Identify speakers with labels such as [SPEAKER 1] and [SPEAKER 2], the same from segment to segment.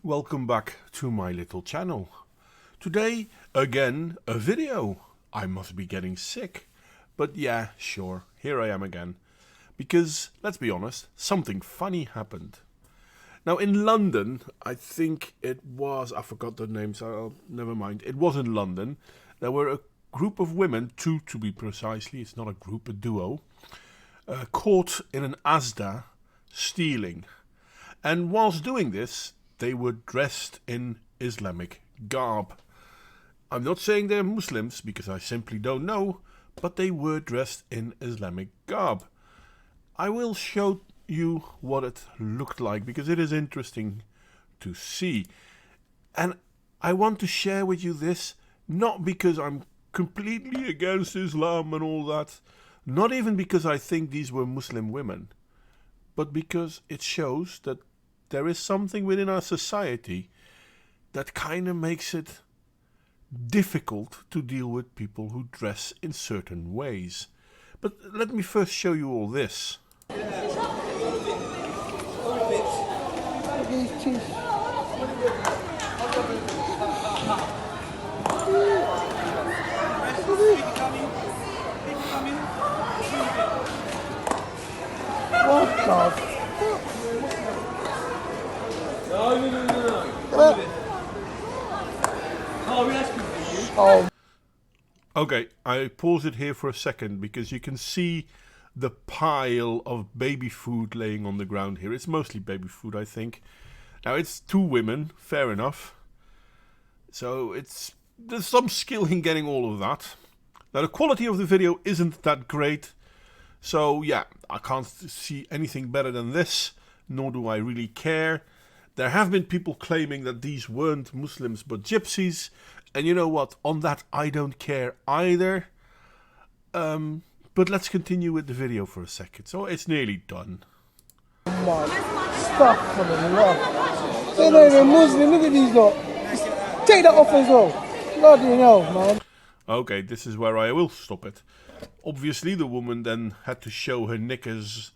[SPEAKER 1] Welcome back to my little channel. Today, again, a video. I must be getting sick. But yeah, sure, here I am again. Because, let's be honest, something funny happened. Now in London, I think it was, I forgot the name, so never mind. It was in London. There were a group of women, two to be precisely, it's not a group, a duo, caught in an Asda stealing. And whilst doing this, they were dressed in Islamic garb. I'm not saying they're Muslims because I simply don't know, but they were dressed in Islamic garb. I will show you what it looked like because it is interesting to see. And I want to share with you this not because I'm completely against Islam and all that, not even because I think these were Muslim women, but because it shows that there is something within our society that kind of makes it difficult to deal with people who dress in certain ways. But let me first show you all this. Okay, I pause it here for a second because you can see the pile of baby food laying on the ground here. It's mostly baby food, I think. Now it's two women, fair enough. So there's some skill in getting all of that. Now the quality of the video isn't that great. So yeah, I can't see anything better than this, nor do I really care. There have been people claiming that these weren't Muslims but gypsies. And you know what? On that, I don't care either. But let's continue with the video for a second. So it's nearly done.
[SPEAKER 2] Stuff for the love. They're not even Muslim. Look at these lot. Take that off as well. Bloody hell, man.
[SPEAKER 1] Okay, this is where I will stop it. Obviously, the woman then had to show her knickers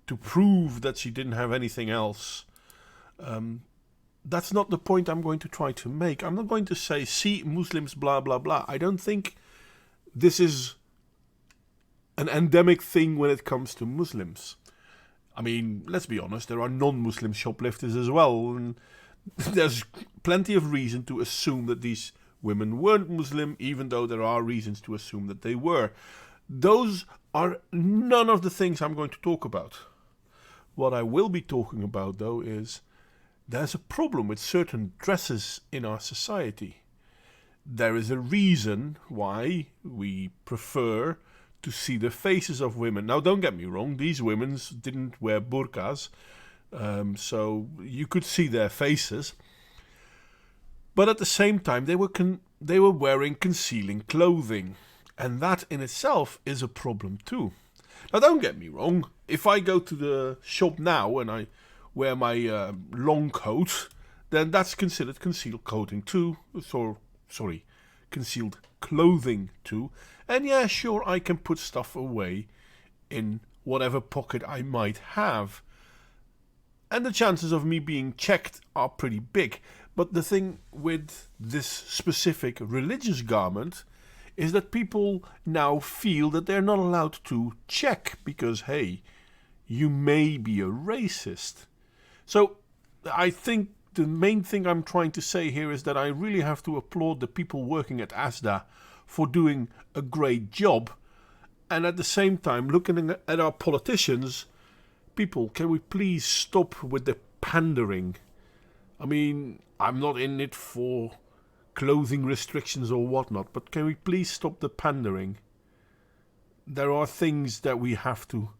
[SPEAKER 1] to prove that she didn't have anything else. That's not the point I'm going to try to make. I'm not going to say, see, Muslims, blah, blah, blah. I don't think this is an endemic thing when it comes to Muslims. I mean, let's be honest, there are non-Muslim shoplifters as well. And there's plenty of reason to assume that these women weren't Muslim, even though there are reasons to assume that they were. Those are none of the things I'm going to talk about. What I will be talking about, though, is there's a problem with certain dresses in our society. There is a reason why we prefer to see the faces of women. Now, don't get me wrong, these women didn't wear burqas, so you could see their faces. But at the same time, they were wearing concealing clothing. And that in itself is a problem too. Now, don't get me wrong, if I go to the shop now and I wear my long coat, then that's considered concealed clothing too. Concealed clothing too. And yeah, sure, I can put stuff away in whatever pocket I might have. And the chances of me being checked are pretty big. But the thing with this specific religious garment is that people now feel that they're not allowed to check because, hey, you may be a racist. So I think the main thing I'm trying to say here is that I really have to applaud the people working at Asda for doing a great job. And at the same time, looking at our politicians, people, can we please stop with the pandering? I mean, I'm not in it for clothing restrictions or whatnot, but can we please stop the pandering? There are things that we have to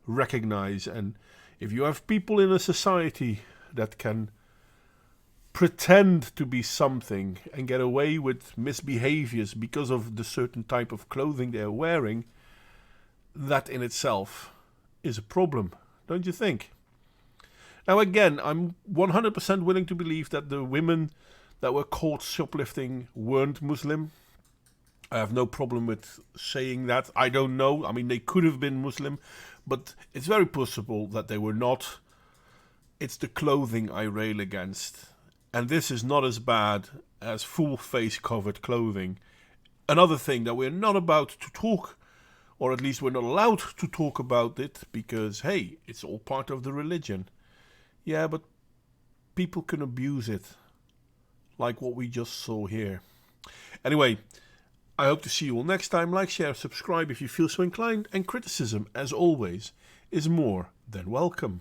[SPEAKER 1] recognize, and if you have people in a society that can pretend to be something and get away with misbehaviors because of the certain type of clothing they're wearing, that in itself is a problem, don't you think? Now again, I'm 100% willing to believe that the women that were caught shoplifting weren't Muslim. I have no problem with saying that. I don't know. I mean, they could have been Muslim, but it's very possible that they were not. It's the clothing I rail against. And this is not as bad as full face covered clothing. Another thing that we're not about to talk, or at least we're not allowed to talk about it, because hey, it's all part of the religion. Yeah, but people can abuse it, like what we just saw here. Anyway, I hope to see you all next time. Like, share, subscribe if you feel so inclined, and criticism, as always, is more than welcome.